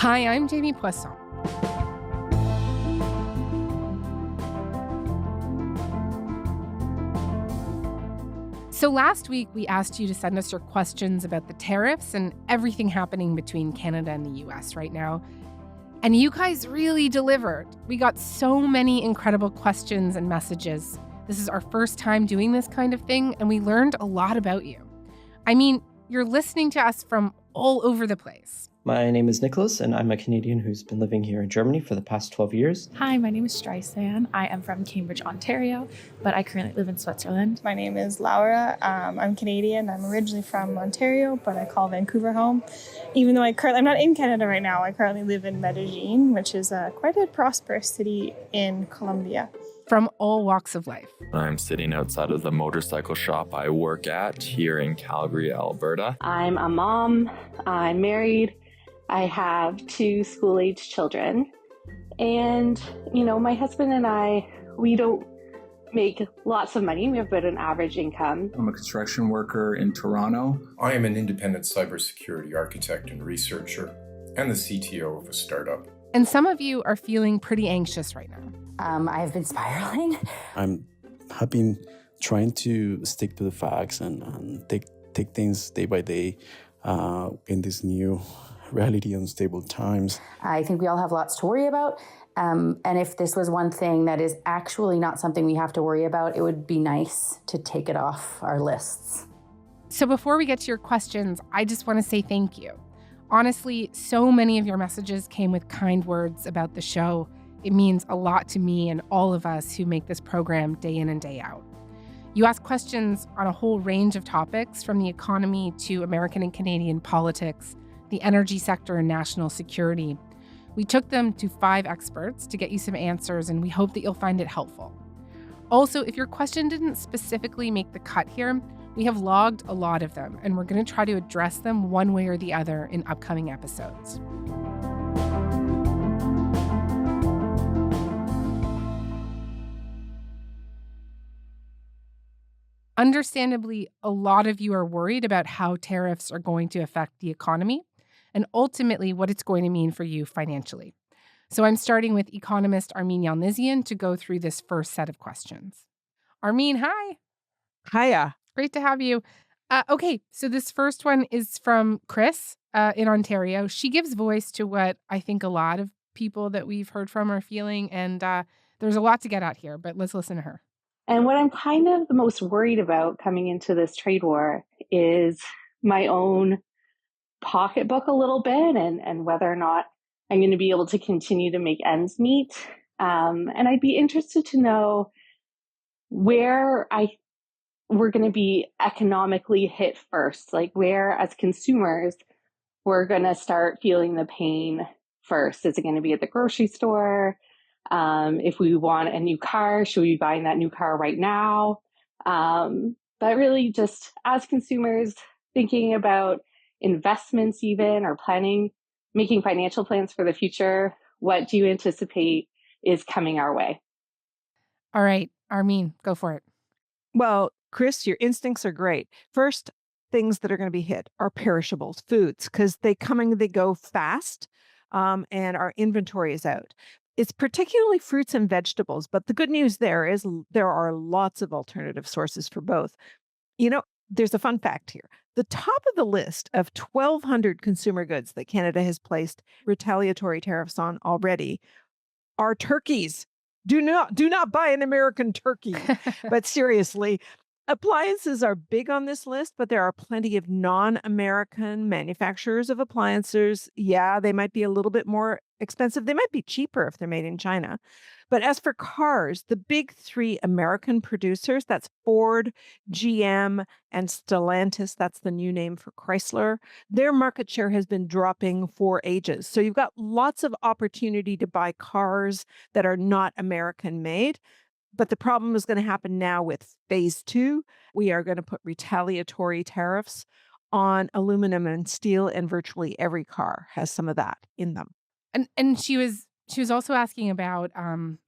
Hi, I'm Jamie Poisson. So last week, we asked you to send us your questions about the tariffs and everything happening between Canada and the US right now. And you guys really delivered. We got so many incredible questions and messages. This is our first time doing this kind of thing, and we learned a lot about you. I mean, you're listening to us from all over the place. My name is Nicholas, and I'm a Canadian who's been living here in Germany for the past 12 years. Hi, my name is Streisand. I am from Cambridge, Ontario, but I currently live in Switzerland. My name is Laura. I'm Canadian. I'm originally from Ontario, but I call Vancouver home. Even though I'm not in Canada right now, I currently live in Medellin, which is quite a prosperous city in Colombia. From all walks of life. I'm sitting outside of the motorcycle shop I work at here in Calgary, Alberta. I'm a mom. I'm married. I have 2 school-age children. And, my husband and I, we don't make lots of money. We have about an average income. I'm a construction worker in Toronto. I am an independent cybersecurity architect and researcher and the CTO of a startup. And some of you are feeling pretty anxious right now. I've been spiraling. I've been trying to stick to the facts and take things day by day in this new reality, unstable times. I think we all have lots to worry about. And if this was one thing that is actually not something we have to worry about, it would be nice to take it off our lists. So before we get to your questions, I just want to say thank you. Honestly, so many of your messages came with kind words about the show. It means a lot to me and all of us who make this program day in and day out. You ask questions on a whole range of topics, from the economy to American and Canadian politics, the energy sector, and national security. We took them to 5 experts to get you some answers, and we hope that you'll find it helpful. Also, if your question didn't specifically make the cut here, we have logged a lot of them, and we're going to try to address them one way or the other in upcoming episodes. Understandably, a lot of you are worried about how tariffs are going to affect the economy and ultimately what it's going to mean for you financially. So I'm starting with economist Armin Yalnizyan to go through this first set of questions. Armin, hi. Hiya. Great to have you. Okay, so this first one is from Chris in Ontario. She gives voice to what I think a lot of people that we've heard from are feeling, and there's a lot to get at here, but let's listen to her. And what I'm kind of the most worried about coming into this trade war is my own pocketbook a little bit and whether or not I'm going to be able to continue to make ends meet. And I'd be interested to know where we're going to be economically hit first, like where as consumers we're going to start feeling the pain first. Is it going to be at the grocery store? If we want a new car, should we be buying that new car right now? But really just as consumers thinking about investments even or making financial plans for the future, what do you anticipate is coming our way? All right, Armin, go for it. Well, Chris, your instincts are great. First, things that are going to be hit are perishables, foods, because they come and they go fast, and our inventory is out. It's particularly fruits and vegetables, but the good news there is there are lots of alternative sources for both. There's a fun fact here. The top of the list of 1,200 consumer goods that Canada has placed retaliatory tariffs on already are turkeys. Do not buy an American turkey. But seriously, appliances are big on this list, but there are plenty of non-American manufacturers of appliances. Yeah, they might be a little bit more expensive. They might be cheaper if they're made in China. But as for cars, the big 3 American producers, that's Ford, GM, and Stellantis, that's the new name for Chrysler, their market share has been dropping for ages. So you've got lots of opportunity to buy cars that are not American made. But the problem is going to happen now with phase 2. We are going to put retaliatory tariffs on aluminum and steel, and virtually every car has some of that in them. And she was also asking about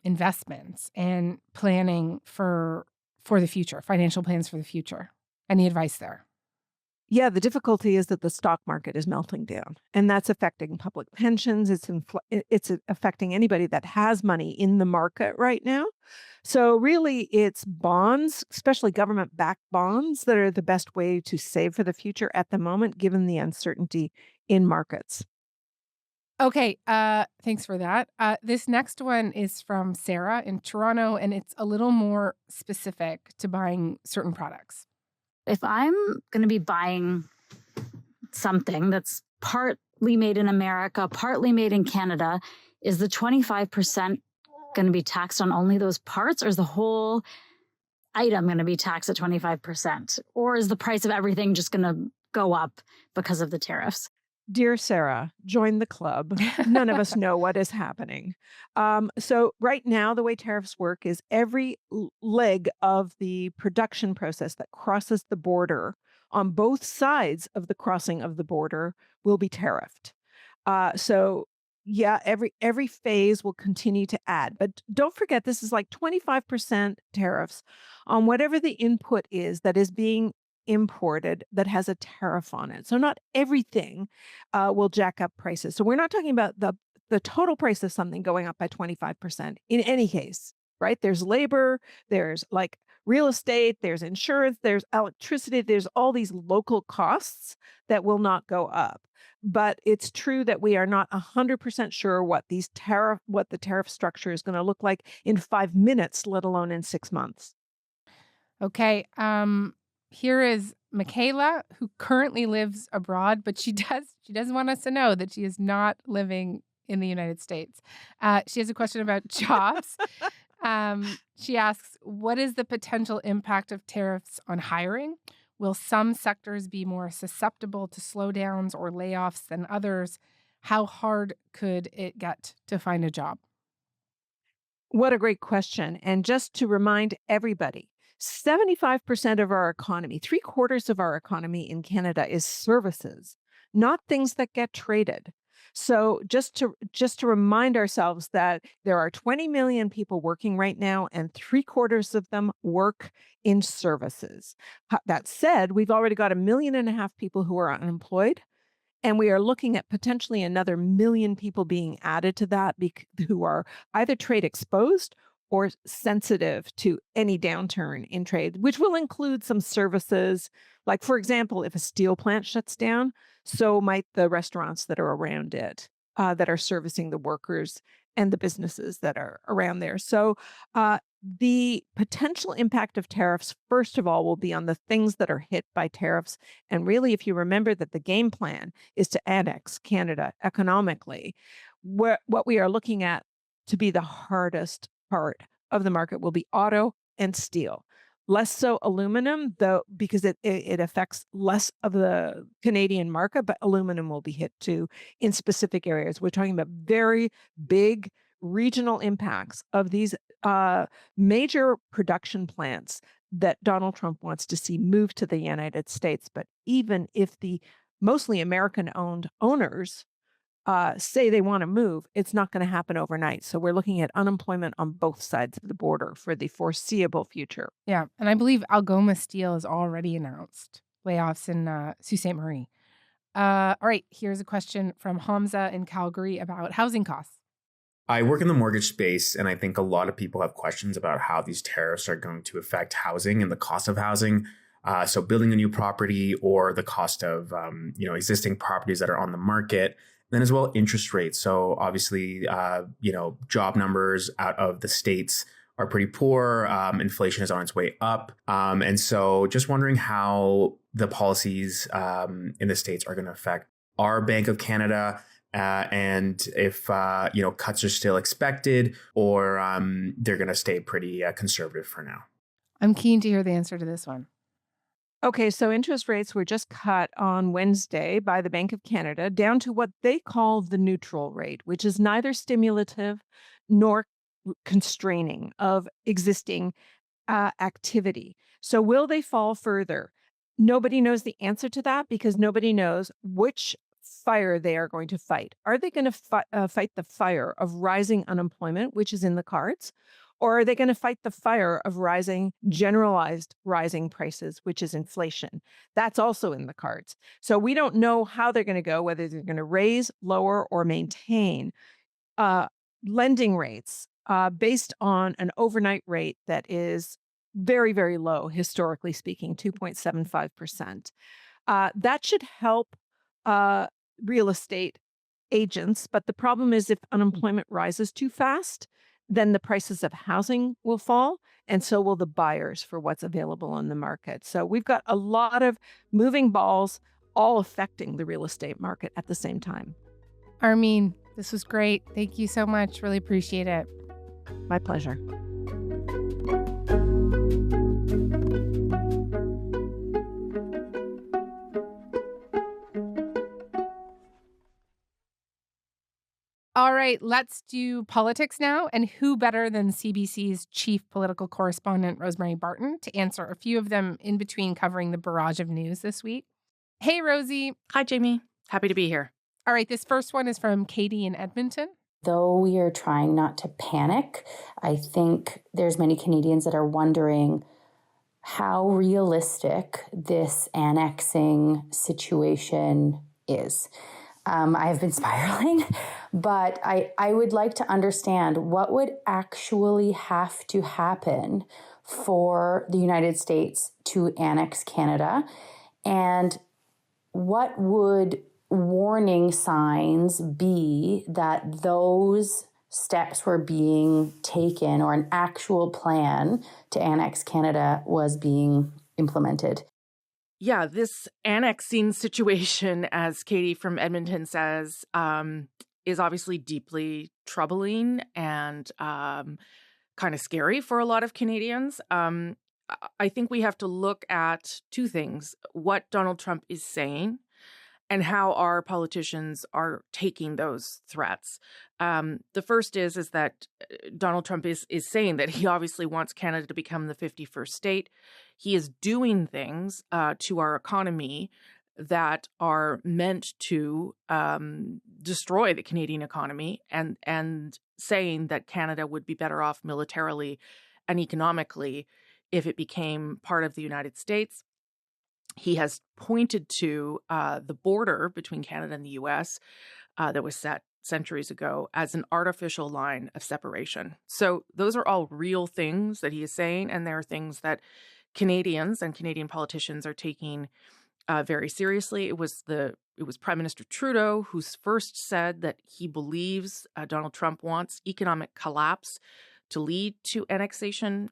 investments and planning for the future, financial plans for the future. Any advice there? Yeah, the difficulty is that the stock market is melting down, and that's affecting public pensions. It's affecting anybody that has money in the market right now. So really, it's bonds, especially government-backed bonds, that are the best way to save for the future at the moment, given the uncertainty in markets. Okay, thanks for that. This next one is from Sarah in Toronto, and it's a little more specific to buying certain products. If I'm going to be buying something that's partly made in America, partly made in Canada, is the 25% going to be taxed on only those parts, or is the whole item going to be taxed at 25%? Or is the price of everything just going to go up because of the tariffs? Dear Sarah, join the club. None of us know what is happening. So right now, the way tariffs work is every leg of the production process that crosses the border on both sides of the crossing of the border will be tariffed. So yeah, every phase will continue to add. But don't forget, this is like 25% tariffs on whatever the input is that is being imported that has a tariff on it. So not everything will jack up prices. So we're not talking about the total price of something going up by 25% in any case, right? There's labor, there's like real estate, there's insurance, there's electricity, there's all these local costs that will not go up. But it's true that we are not 100% sure what the tariff structure is going to look like in 5 minutes, let alone in 6 months. Okay, here is Michaela, who currently lives abroad, but she does want us to know that she is not living in the United States. She has a question about jobs. She asks, what is the potential impact of tariffs on hiring? Will some sectors be more susceptible to slowdowns or layoffs than others? How hard could it get to find a job? What a great question. And just to remind everybody, 75% of our economy, 3/4 of our economy in Canada is services, not things that get traded. So just to remind ourselves that there are 20 million people working right now, and 3/4 of them work in services. That said, we've already got 1.5 million people who are unemployed, and we are looking at potentially another 1 million people being added to that who are either trade exposed or sensitive to any downturn in trade, which will include some services. Like, for example, if a steel plant shuts down, so might the restaurants that are around it, that are servicing the workers and the businesses that are around there. So the potential impact of tariffs, first of all, will be on the things that are hit by tariffs. And really, if you remember that the game plan is to annex Canada economically, what we are looking at to be the hardest part of the market will be auto and steel. Less so aluminum, though, because it affects less of the Canadian market, but aluminum will be hit too in specific areas. We're talking about very big regional impacts of these major production plants that Donald Trump wants to see move to the United States. But even if the mostly American-owned owners say they want to move, it's not going to happen overnight. So we're looking at unemployment on both sides of the border for the foreseeable future. Yeah, and I believe Algoma Steel has already announced layoffs in Sault Ste. Marie. All right, here's a question from Hamza in Calgary about housing costs. I work in the mortgage space, and I think a lot of people have questions about how these tariffs are going to affect housing and the cost of housing. So building a new property or the cost of existing properties that are on the market. Then as well, interest rates. So obviously, job numbers out of the States are pretty poor. Inflation is on its way up. And so just wondering how the policies in the States are going to affect our Bank of Canada and if, cuts are still expected or they're going to stay pretty conservative for now. I'm keen to hear the answer to this one. Okay, so interest rates were just cut on Wednesday by the Bank of Canada down to what they call the neutral rate, which is neither stimulative nor constraining of existing activity. So will they fall further? Nobody knows the answer to that because nobody knows which fire they are going to fight. Are they going to fight the fire of rising unemployment, which is in the cards? Or are they going to fight the fire of generalized rising prices, which is inflation? That's also in the cards. So we don't know how they're going to go, whether they're going to raise, lower, or maintain lending rates based on an overnight rate that is very, very low, historically speaking, 2.75%. That should help real estate agents. But the problem is if unemployment rises too fast, then the prices of housing will fall, and so will the buyers for what's available on the market. So we've got a lot of moving balls all affecting the real estate market at the same time. Armin, this was great. Thank you so much. Really appreciate it. My pleasure. All right, let's do politics now. And who better than CBC's chief political correspondent, Rosemary Barton, to answer a few of them in between covering the barrage of news this week. Hey, Rosie. Hi, Jamie. Happy to be here. All right, this first one is from Katie in Edmonton. Though we are trying not to panic, I think there's many Canadians that are wondering how realistic this annexing situation is. I have been spiraling, but I would like to understand what would actually have to happen for the United States to annex Canada, and what would warning signs be that those steps were being taken or an actual plan to annex Canada was being implemented. Yeah, this annexing situation, as Katie from Edmonton says, is obviously deeply troubling and kind of scary for a lot of Canadians. I think we have to look at two things: what Donald Trump is saying and how our politicians are taking those threats. The first is that Donald Trump is saying that he obviously wants Canada to become the 51st state. He is doing things to our economy that are meant to destroy the Canadian economy, and saying that Canada would be better off militarily and economically if it became part of the United States. He has pointed to the border between Canada and the U.S. That was set centuries ago as an artificial line of separation. So those are all real things that he is saying, and there are things that Canadians and Canadian politicians are taking very seriously. It was Prime Minister Trudeau who first said that he believes Donald Trump wants economic collapse to lead to annexation.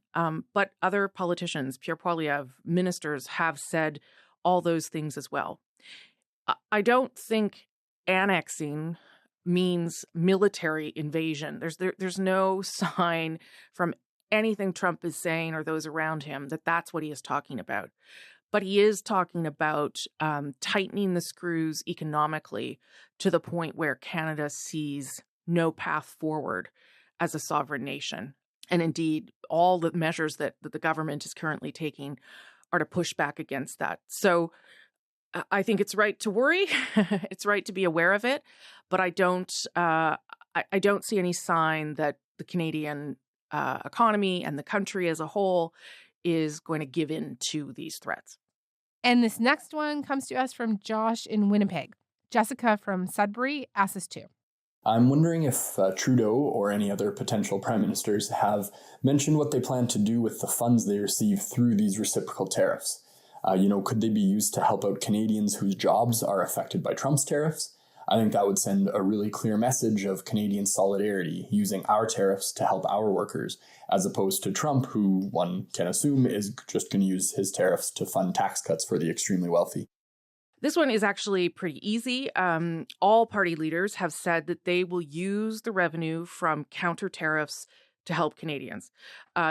But other politicians, Pierre Poilievre, ministers, have said all those things as well. I don't think annexing means military invasion. There's no sign from anything Trump is saying or those around him that that's what he is talking about. But he is talking about tightening the screws economically to the point where Canada sees no path forward as a sovereign nation. And indeed, all the measures that the government is currently taking are to push back against that. So I think it's right to worry. It's right to be aware of it. But I don't see any sign that the Canadian economy and the country as a whole is going to give in to these threats. And this next one comes to us from Josh in Winnipeg. Jessica from Sudbury asks us to. I'm wondering if Trudeau or any other potential prime ministers have mentioned what they plan to do with the funds they receive through these reciprocal tariffs. Could they be used to help out Canadians whose jobs are affected by Trump's tariffs? I think that would send a really clear message of Canadian solidarity, using our tariffs to help our workers, as opposed to Trump, who one can assume is just going to use his tariffs to fund tax cuts for the extremely wealthy. This one is actually pretty easy. All party leaders have said that they will use the revenue from counter tariffs to help Canadians.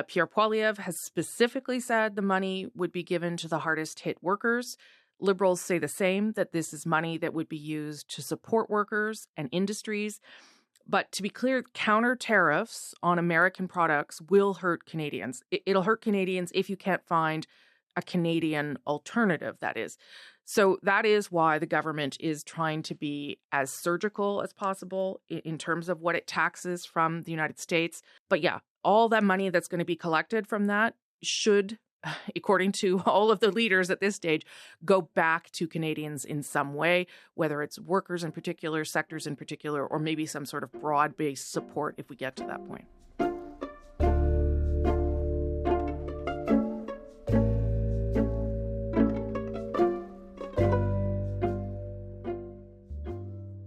Pierre Poilievre has specifically said the money would be given to the hardest hit workers. Liberals say the same, that this is money that would be used to support workers and industries. But to be clear, counter tariffs on American products will hurt Canadians. It'll hurt Canadians if you can't find a Canadian alternative, that is. So that is why the government is trying to be as surgical as possible in terms of what it taxes from the United States. But yeah, all that money that's going to be collected from that should, according to all of the leaders at this stage, go back to Canadians in some way, whether it's workers in particular, sectors in particular, or maybe some sort of broad-based support if we get to that point.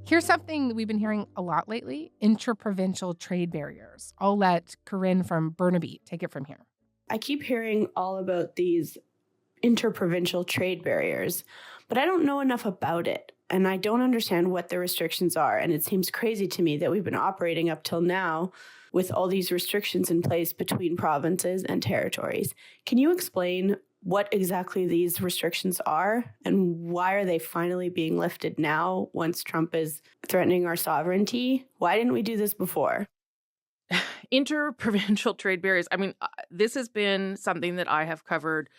Here's something we've been hearing a lot lately: interprovincial trade barriers. I'll let Corinne from Burnaby take it from here. I keep hearing all about these interprovincial trade barriers, but I don't know enough about it, and I don't understand what the restrictions are. And it seems crazy to me that we've been operating up till now with all these restrictions in place between provinces and territories. Can you explain what exactly these restrictions are and why are they finally being lifted now once Trump is threatening our sovereignty? Why didn't we do this before? Interprovincial trade barriers. I mean, this has been something that I have covered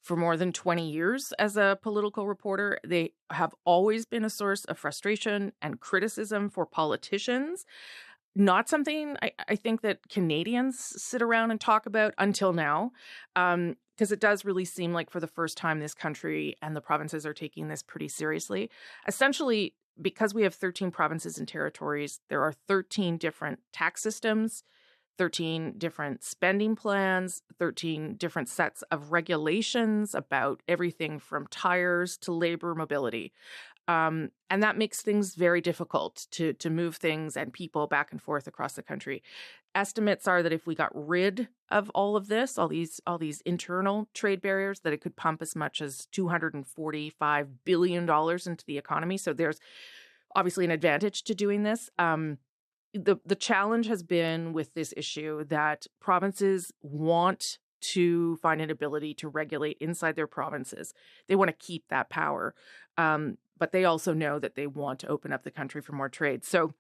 for more than 20 years as a political reporter. They have always been a source of frustration and criticism for politicians. Not something I think that Canadians sit around and talk about until now, because it does really seem like for the first time this country and the provinces are taking this pretty seriously. Essentially, because we have 13 provinces and territories, there are 13 different tax systems, 13 different spending plans, 13 different sets of regulations about everything from tires to labor mobility. And that makes things very difficult to move things and people back and forth across the country. Estimates are that if we got rid of all of this, all these internal trade barriers, that it could pump as much as $245 billion into the economy. So there's obviously an advantage to doing this. The challenge has been with this issue that provinces want to find an ability to regulate inside their provinces. They want to keep that power. But they also know that they want to open up the country for more trade. So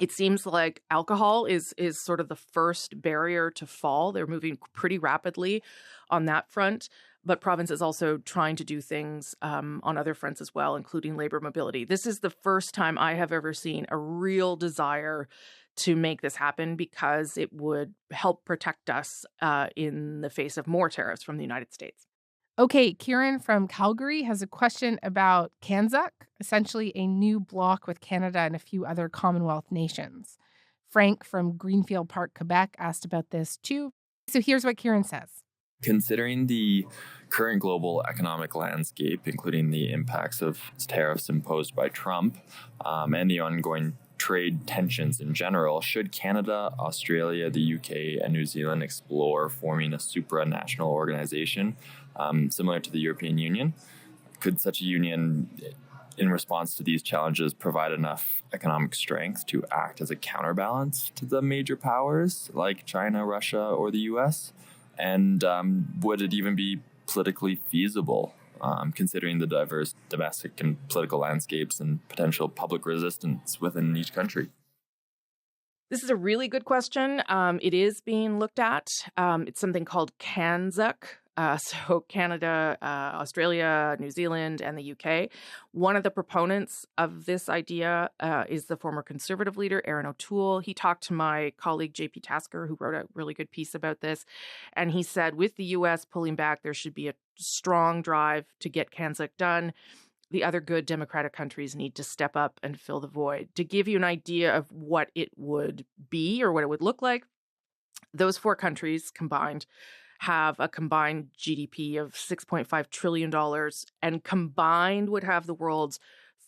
it seems like alcohol is sort of the first barrier to fall. They're moving pretty rapidly on that front. But provinces also trying to do things on other fronts as well, including labor mobility. This is the first time I have ever seen a real desire to make this happen because it would help protect us in the face of more tariffs from the United States. Okay, Kieran from Calgary has a question about Canzuk, essentially a new bloc with Canada and a few other Commonwealth nations. Frank from Greenfield Park, Quebec asked about this too. So here's what Kieran says. Considering the current global economic landscape, including the impacts of tariffs imposed by Trump and the ongoing trade tensions in general, should Canada, Australia, the UK, and New Zealand explore forming a supranational organization similar to the European Union? Could such a union, in response to these challenges, provide enough economic strength to act as a counterbalance to the major powers like China, Russia, or the US? And would it even be politically feasible, considering the diverse domestic and political landscapes and potential public resistance within each country? This is a really good question. It is being looked at. It's something called Canzuk. So Canada, Australia, New Zealand, and the UK. One of the proponents of this idea is the former Conservative leader, Aaron O'Toole. He talked to my colleague, JP Tasker, who wrote a really good piece about this. And he said, with the US pulling back, there should be a strong drive to get Canzuk done. The other good democratic countries need to step up and fill the void. To give you an idea of what it would be or what it would look like, those four countries combined have a combined GDP of $6.5 trillion and combined would have the world's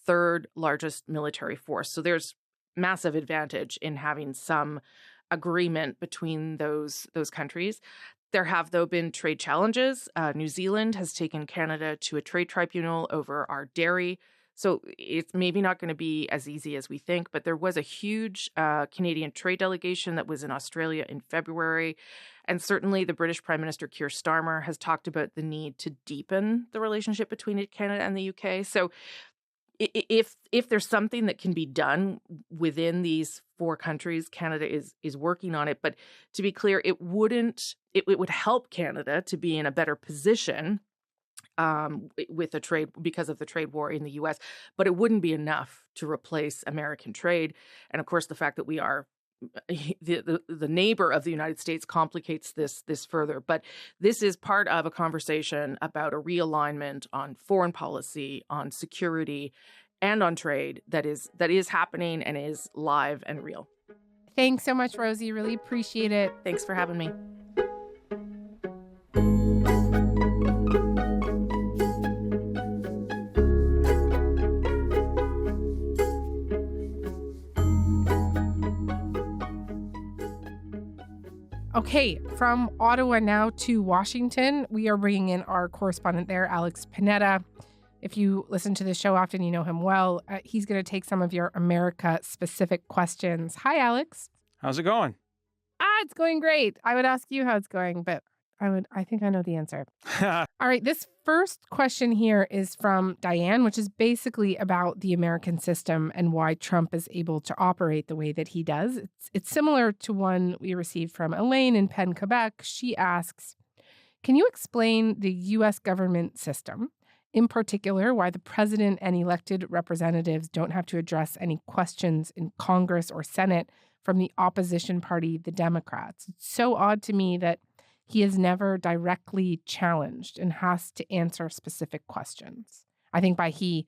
third largest military force. So there's massive advantage in having some agreement between those countries. There have, though, been trade challenges. New Zealand has taken Canada to a trade tribunal over our dairy. So it's maybe not going to be as easy as we think, but there was a huge Canadian trade delegation that was in Australia in February. And certainly the British Prime Minister Keir Starmer has talked about the need to deepen the relationship between Canada and the UK. So if there's something that can be done within these four countries, Canada is working on it. But to be clear, it would help Canada to be in a better position with the trade because of the trade war in the U.S., but it wouldn't be enough to replace American trade. And of course, the fact that we are the neighbor of the United States complicates this further. But this is part of a conversation about a realignment on foreign policy, on security, and on trade that is happening and is live and real. Thanks so much, Rosie. Really appreciate it. Thanks for having me. Okay, from Ottawa now to Washington, we are bringing in our correspondent there, Alex Pineda. If you listen to the show often, you know him well. He's going to take some of your America-specific questions. Hi, Alex. How's it going? It's going great. I would ask you how it's going, but I think I know the answer. All right, this first question here is from Diane, which is basically about the American system and why Trump is able to operate the way that he does. It's similar to one we received from Elaine in Penn, Quebec. She asks, can you explain the U.S. government system, in particular, why the president and elected representatives don't have to address any questions in Congress or Senate from the opposition party, the Democrats? It's so odd to me that he is never directly challenged and has to answer specific questions. I think by he,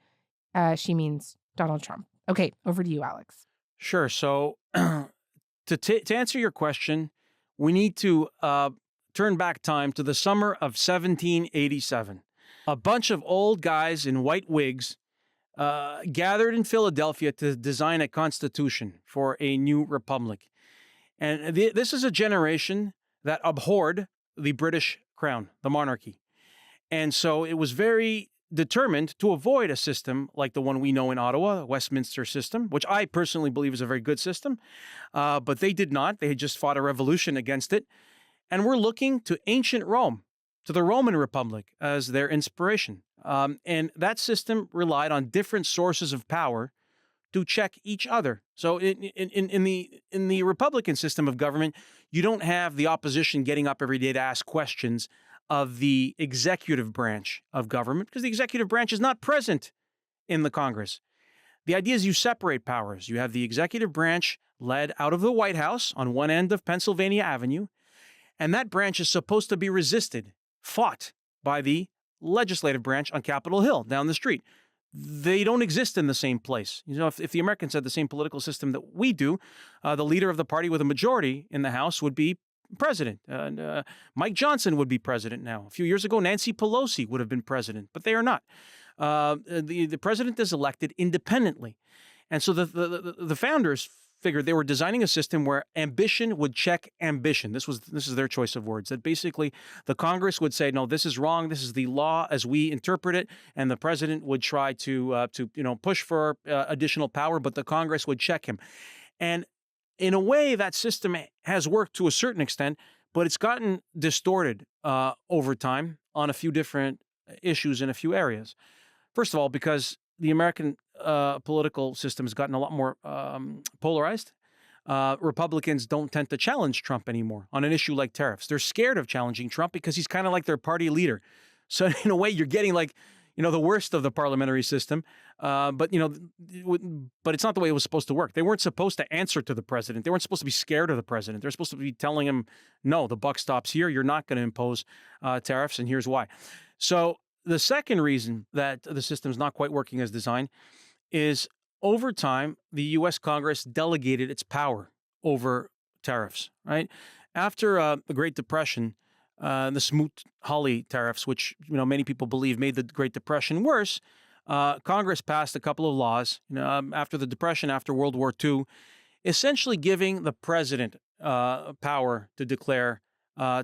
she means Donald Trump. Okay, over to you, Alex. Sure. So to answer your question, we need to turn back time to the summer of 1787. A bunch of old guys in white wigs gathered in Philadelphia to design a constitution for a new republic. And this is a generation that abhorred the British crown, the monarchy. And so it was very determined to avoid a system like the one we know in Ottawa, the Westminster system, which I personally believe is a very good system. But they did not. They had just fought a revolution against it. And we're looking to ancient Rome, to the Roman Republic as their inspiration. And that system relied on different sources of power to check each other. So in the Republican system of government, you don't have the opposition getting up every day to ask questions of the executive branch of government because the executive branch is not present in the Congress. The idea is you separate powers. You have the executive branch led out of the White House on one end of Pennsylvania Avenue, and that branch is supposed to be resisted, fought by the legislative branch on Capitol Hill down the street. They don't exist in the same place. You know, if the Americans had the same political system that we do, the leader of the party with a majority in the House would be president. Mike Johnson would be president now. A few years ago, Nancy Pelosi would have been president, but they are not. The president is elected independently. And so the founders figured they were designing a system where ambition would check ambition. This is their choice of words. That basically the Congress would say, no, this is wrong. This is the law as we interpret it. And the president would try to push for additional power, but the Congress would check him. And in a way, that system has worked to a certain extent, but it's gotten distorted over time on a few different issues in a few areas. First of all, because the American political system has gotten a lot more polarized. Republicans don't tend to challenge Trump anymore on an issue like tariffs. They're scared of challenging Trump because he's kind of like their party leader. So in a way, you're getting the worst of the parliamentary system. But it's not the way it was supposed to work. They weren't supposed to answer to the president. They weren't supposed to be scared of the president. They're supposed to be telling him, no, the buck stops here. You're not going to impose tariffs, and here's why. So the second reason that the system is not quite working as designed is over time, the U.S. Congress delegated its power over tariffs, right? After the Great Depression, the Smoot-Hawley tariffs, which many people believe made the Great Depression worse, Congress passed a couple of laws after the Depression, after World War II, essentially giving the president power to declare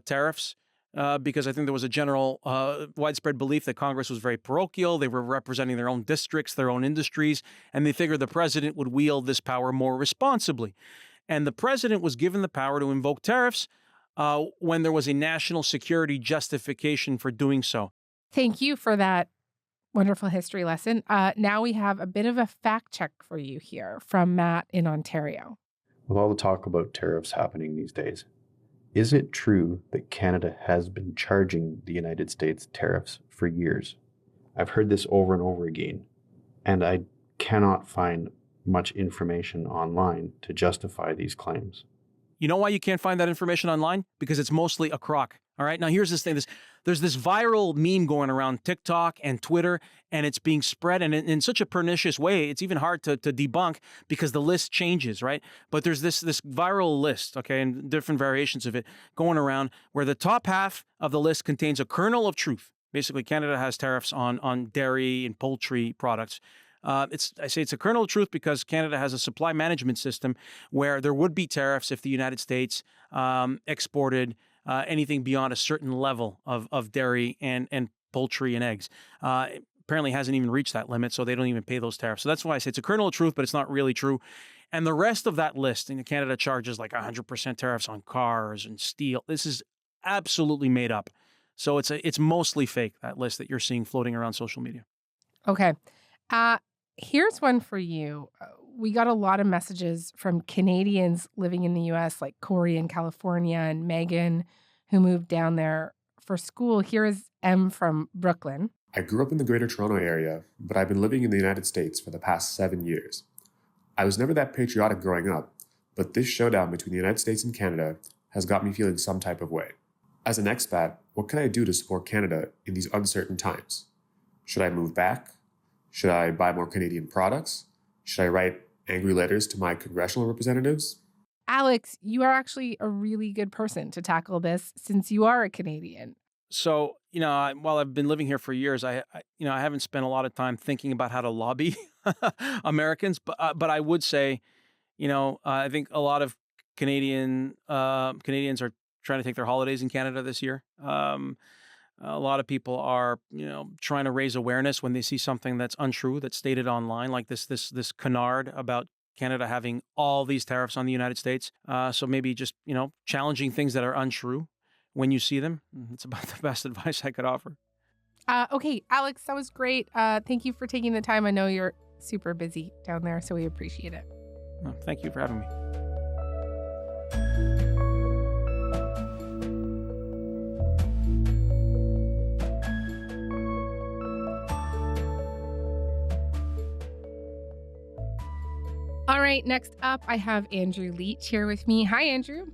tariffs. Because I think there was a general widespread belief that Congress was very parochial. They were representing their own districts, their own industries, and they figured the president would wield this power more responsibly. And the president was given the power to invoke tariffs when there was a national security justification for doing so. Thank you for that wonderful history lesson. Now we have a bit of a fact check for you here from Matt in Ontario. With all the talk about tariffs happening these days, is it true that Canada has been charging the United States tariffs for years? I've heard this over and over again, and I cannot find much information online to justify these claims. You know why you can't find that information online? Because it's mostly a crock. All right. Now, here's this thing. There's this viral meme going around TikTok and Twitter, and it's being spread in such a pernicious way. It's even hard to debunk because the list changes, right? But there's this viral list, okay, and different variations of it going around where the top half of the list contains a kernel of truth. Basically, Canada has tariffs on dairy and poultry products. I say it's a kernel of truth because Canada has a supply management system where there would be tariffs if the United States exported anything beyond a certain level of dairy and poultry and eggs. Apparently hasn't even reached that limit, so they don't even pay those tariffs. So that's why I say it's a kernel of truth, but it's not really true. And the rest of that list, Canada charges like 100% tariffs on cars and steel. This is absolutely made up. So it's mostly fake, that list that you're seeing floating around social media. Okay. Here's one for you. We got a lot of messages from Canadians living in the U.S., like Corey in California and Megan, who moved down there for school. Here is M from Brooklyn. I grew up in the Greater Toronto area, but I've been living in the United States for the past 7 years. I was never that patriotic growing up, but this showdown between the United States and Canada has got me feeling some type of way. As an expat, what can I do to support Canada in these uncertain times? Should I move back? Should I buy more Canadian products? Should I write angry letters to my congressional representatives? Alex, you are actually a really good person to tackle this since you are a Canadian. So, while I've been living here for years, I haven't spent a lot of time thinking about how to lobby Americans. But I would say, I think a lot of Canadians are trying to take their holidays in Canada this year. A lot of people are, trying to raise awareness when they see something that's untrue, that's stated online, like this canard about Canada having all these tariffs on the United States. So maybe just, challenging things that are untrue when you see them. It's about the best advice I could offer. Okay, Alex, that was great. Thank you for taking the time. I know you're super busy down there, so we appreciate it. Thank you for having me. All right, next up, I have Andrew Leach here with me. Hi, Andrew.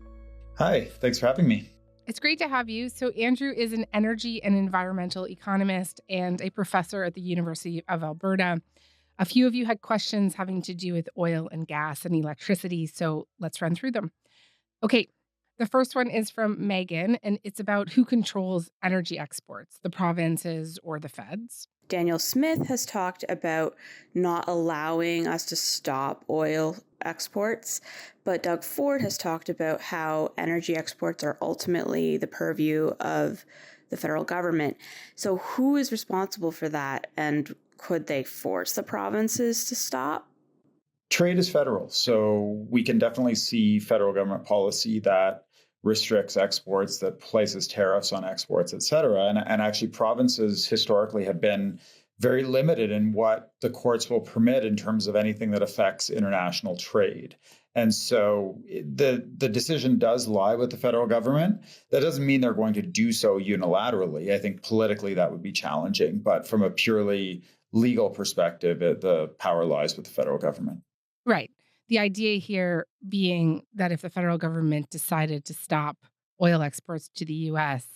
Hi, thanks for having me. It's great to have you. So Andrew is an energy and environmental economist and a professor at the University of Alberta. A few of you had questions having to do with oil and gas and electricity, so let's run through them. Okay, the first one is from Megan, and it's about who controls energy exports, the provinces or the feds. Daniel Smith has talked about not allowing us to stop oil exports, but Doug Ford has talked about how energy exports are ultimately the purview of the federal government. So who is responsible for that, and could they force the provinces to stop? Trade is federal, so we can definitely see federal government policy that restricts exports, that places tariffs on exports, et cetera. And actually provinces historically have been very limited in what the courts will permit in terms of anything that affects international trade. And so the decision does lie with the federal government. That doesn't mean they're going to do so unilaterally. I think politically that would be challenging, but from a purely legal perspective, the power lies with the federal government. Right. The idea here being that if the federal government decided to stop oil exports to the U.S.,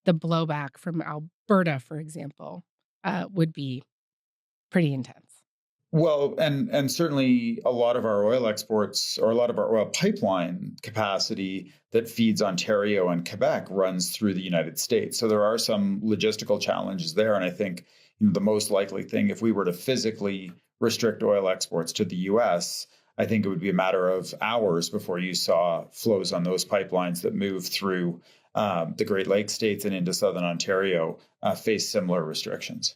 the blowback from Alberta, for example, would be pretty intense. Well, and certainly a lot of our oil exports or a lot of our oil pipeline capacity that feeds Ontario and Quebec runs through the United States. So there are some logistical challenges there. And I think the most likely thing, if we were to physically restrict oil exports to the U.S., I think it would be a matter of hours before you saw flows on those pipelines that move through the Great Lakes states and into southern Ontario face similar restrictions.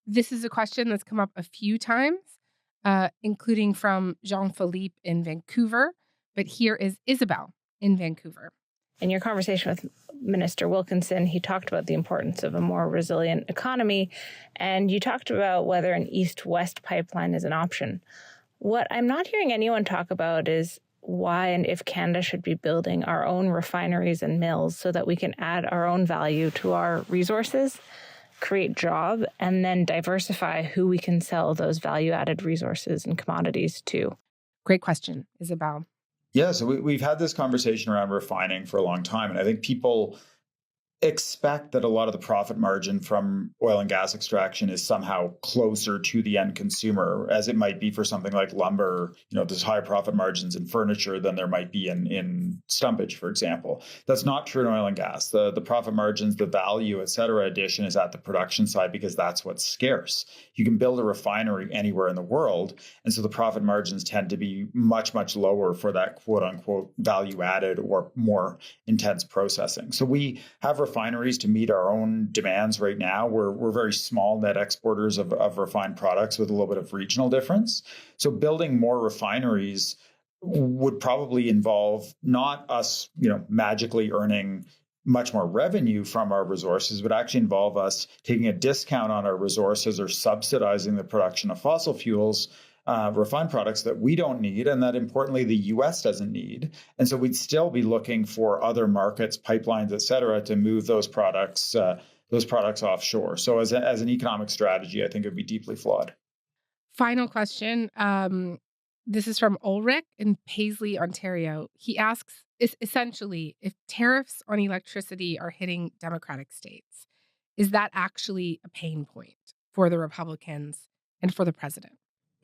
This is a question that's come up a few times, including from Jean-Philippe in Vancouver. But here is Isabel in Vancouver. In your conversation with Minister Wilkinson, he talked about the importance of a more resilient economy, and you talked about whether an east-west pipeline is an option. What I'm not hearing anyone talk about is why and if Canada should be building our own refineries and mills so that we can add our own value to our resources. create jobs, and then diversify who we can sell those value-added resources and commodities to? Great question, Isabel. Yeah, so we've had this conversation around refining for a long time, and I think people expect that a lot of the profit margin from oil and gas extraction is somehow closer to the end consumer, as it might be for something like lumber. There's higher profit margins in furniture than there might be in stumpage, for example. That's not true in oil and gas. The profit margins, the value, et cetera, addition is at the production side because that's what's scarce. You can build a refinery anywhere in the world, and so the profit margins tend to be much, much lower for that quote unquote value added or more intense processing. So we have refineries to meet our own demands right now. We're very small net exporters of refined products with a little bit of regional difference. So building more refineries would probably involve not us, magically earning much more revenue from our resources, would actually involve us taking a discount on our resources or subsidizing the production of fossil fuels, refined products that we don't need and that importantly the US doesn't need. And so we'd still be looking for other markets, pipelines, et cetera, to move those products offshore. So as an economic strategy, I think it would be deeply flawed. Final question. This is from Ulrich in Paisley, Ontario. He asks, essentially, if tariffs on electricity are hitting Democratic states, is that actually a pain point for the Republicans and for the president?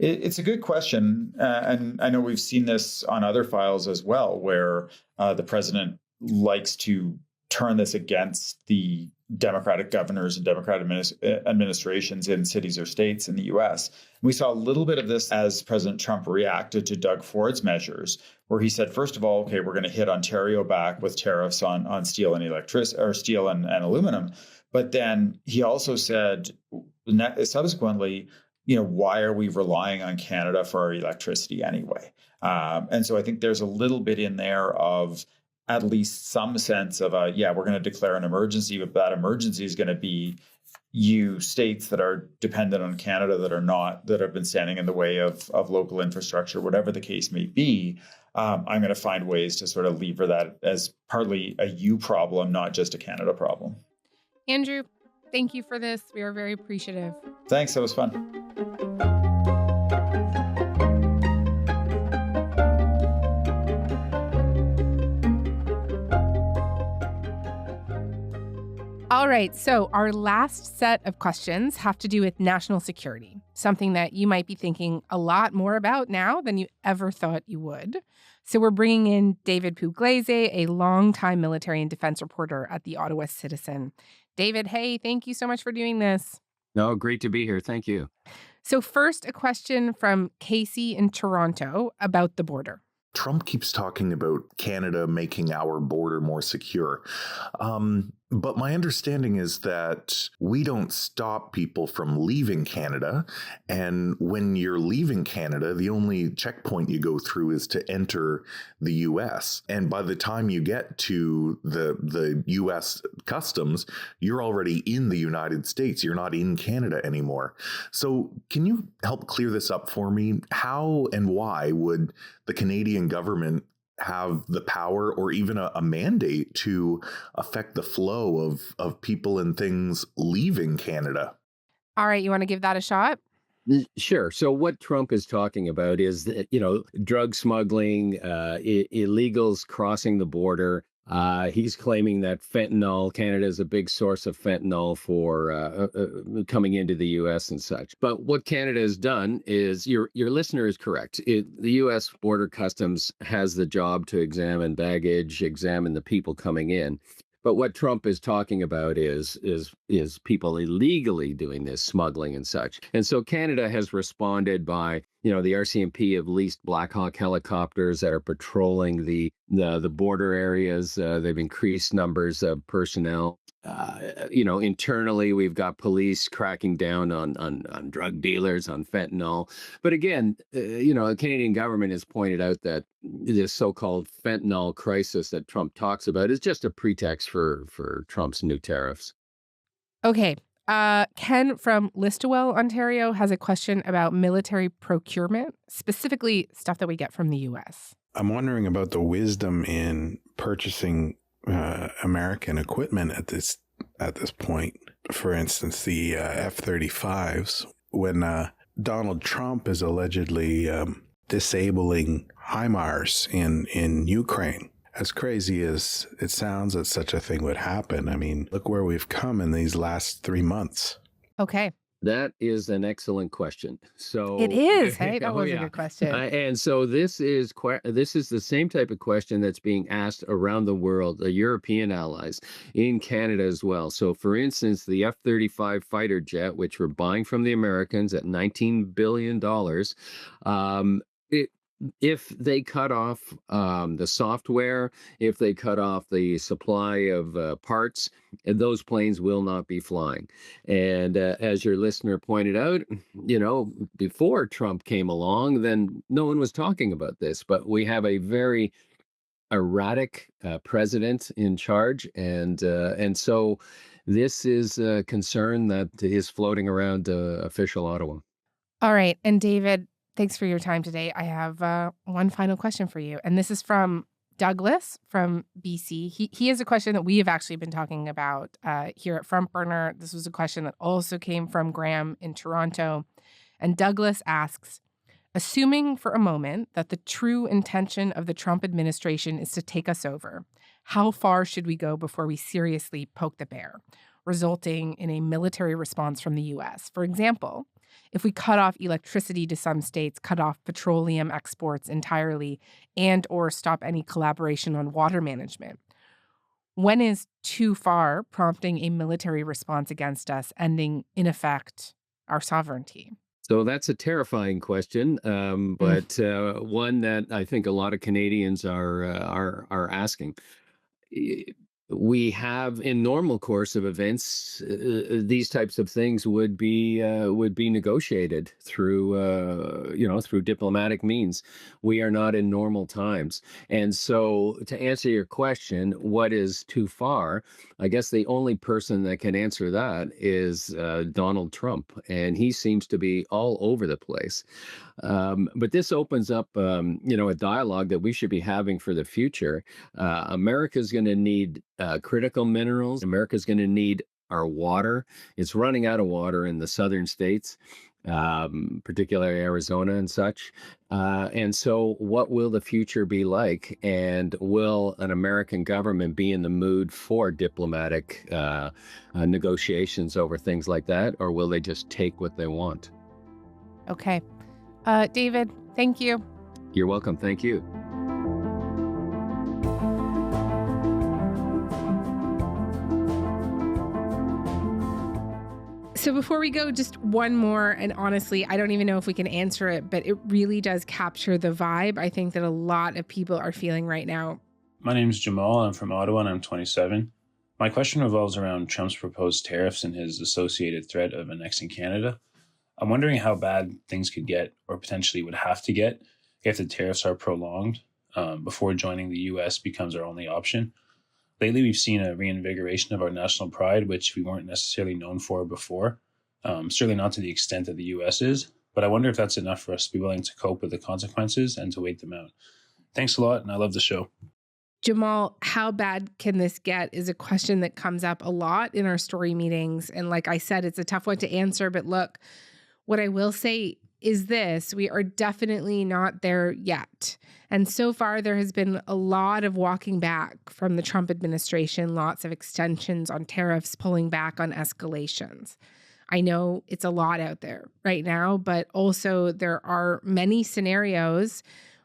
It's a good question. And I know we've seen this on other files as well, where the president likes to turn this against the Democratic governors and Democratic administrations in cities or states in the U.S. We saw a little bit of this as President Trump reacted to Doug Ford's measures, where he said, first of all, okay, we're going to hit Ontario back with tariffs on steel and steel and aluminum. But then he also said subsequently, why are we relying on Canada for our electricity anyway? And so I think there's a little bit in there of at least some sense of, we're going to declare an emergency, but that emergency is going to be you states that are dependent on Canada that have been standing in the way of local infrastructure, whatever the case may be. I'm going to find ways to sort of lever that as partly a you problem, not just a Canada problem. Andrew, thank you for this. We are very appreciative. Thanks. That was fun. All right, so our last set of questions have to do with national security, something that you might be thinking a lot more about now than you ever thought you would. So we're bringing in David Pugliese, a longtime military and defense reporter at the Ottawa Citizen. David, hey, thank you so much for doing this. No, great to be here. Thank you. So first, a question from Casey in Toronto about the border. Trump keeps talking about Canada making our border more secure. But my understanding is that we don't stop people from leaving Canada. And when you're leaving Canada, the only checkpoint you go through is to enter the U.S. And by the time you get to the U.S. customs, you're already in the United States. You're not in Canada anymore. So can you help clear this up for me? How and why would the Canadian government have the power or even a mandate to affect the flow of people and things leaving Canada? All right, you want to give that a shot? Sure. So what Trump is talking about is that, drug smuggling, illegals crossing the border. He's claiming that Canada is a big source of fentanyl for coming into the U.S. and such. But what Canada has done is, your listener is correct. The U.S. Border Customs has the job to examine baggage, examine the people coming in. But what Trump is talking about is people illegally doing this, smuggling and such. And so Canada has responded by, the RCMP have leased Black Hawk helicopters that are patrolling the border areas. They've increased numbers of personnel. Internally, we've got police cracking down on drug dealers, on fentanyl. But again, the Canadian government has pointed out that this so-called fentanyl crisis that Trump talks about is just a pretext for Trump's new tariffs. Okay. Ken from Listowel, Ontario, has a question about military procurement, specifically stuff that we get from the U.S. I'm wondering about the wisdom in purchasing American equipment at this at this point. For instance, the F-35s, when Donald Trump is allegedly disabling HIMARS in Ukraine. As crazy as it sounds that such a thing would happen, I mean, look where we've come in these last 3 months. Okay. That is an excellent question. So It is. Hey, that was a good question. And so this is the same type of question that's being asked around the world, the European allies, in Canada as well. So, for instance, the F-35 fighter jet, which we're buying from the Americans at $19 billion, if they cut off the software, if they cut off the supply of parts, those planes will not be flying. And as your listener pointed out, before Trump came along, then no one was talking about this. But we have a very erratic president in charge, and so this is a concern that is floating around official Ottawa. All right. And David, thanks for your time today. I have one final question for you. And this is from Douglas from BC. He has a question that we have actually been talking about here at Front Burner. This was a question that also came from Graham in Toronto. And Douglas asks, assuming for a moment that the true intention of the Trump administration is to take us over, how far should we go before we seriously poke the bear, resulting in a military response from the U.S.? For example, if we cut off electricity to some states, cut off petroleum exports entirely, and or stop any collaboration on water management, when is too far, prompting a military response against us, ending, in effect, our sovereignty? So that's a terrifying question, but one that I think a lot of Canadians are asking. We have, in normal course of events, these types of things would be negotiated through through diplomatic means. We are not in normal times, and so to answer your question, what is too far? I guess the only person that can answer that is Donald Trump, and he seems to be all over the place. But this opens up, a dialogue that we should be having for the future. America's going to need critical minerals. America's going to need our water. It's running out of water in the southern states, particularly Arizona and such. And so what will the future be like? And will an American government be in the mood for diplomatic negotiations over things like that? Or will they just take what they want? Okay. David, thank you. You're welcome. Thank you. So before we go, just one more, and honestly, I don't even know if we can answer it, but it really does capture the vibe I think that a lot of people are feeling right now. My name is Jamal. I'm from Ottawa, and I'm 27. My question revolves around Trump's proposed tariffs and his associated threat of annexing Canada. I'm wondering how bad things could get, or potentially would have to get, if the tariffs are prolonged before joining the U.S. becomes our only option. Lately, we've seen a reinvigoration of our national pride, which we weren't necessarily known for before. Certainly not to the extent that the U.S. is, but I wonder if that's enough for us to be willing to cope with the consequences and to wait them out. Thanks a lot, and I love the show. Jamal, how bad can this get is a question that comes up a lot in our story meetings. And like I said, it's a tough one to answer, but look, what I will say is this: we are definitely not there yet. And so far, there has been a lot of walking back from the Trump administration, lots of extensions on tariffs, pulling back on escalations. I know it's a lot out there right now, but also there are many scenarios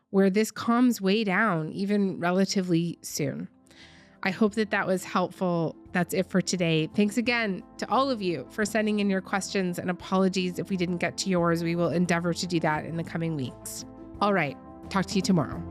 where this calms way down, even relatively soon. I hope that was helpful. That's it for today. Thanks again to all of you for sending in your questions, and apologies if we didn't get to yours. We will endeavor to do that in the coming weeks. All right. Talk to you tomorrow.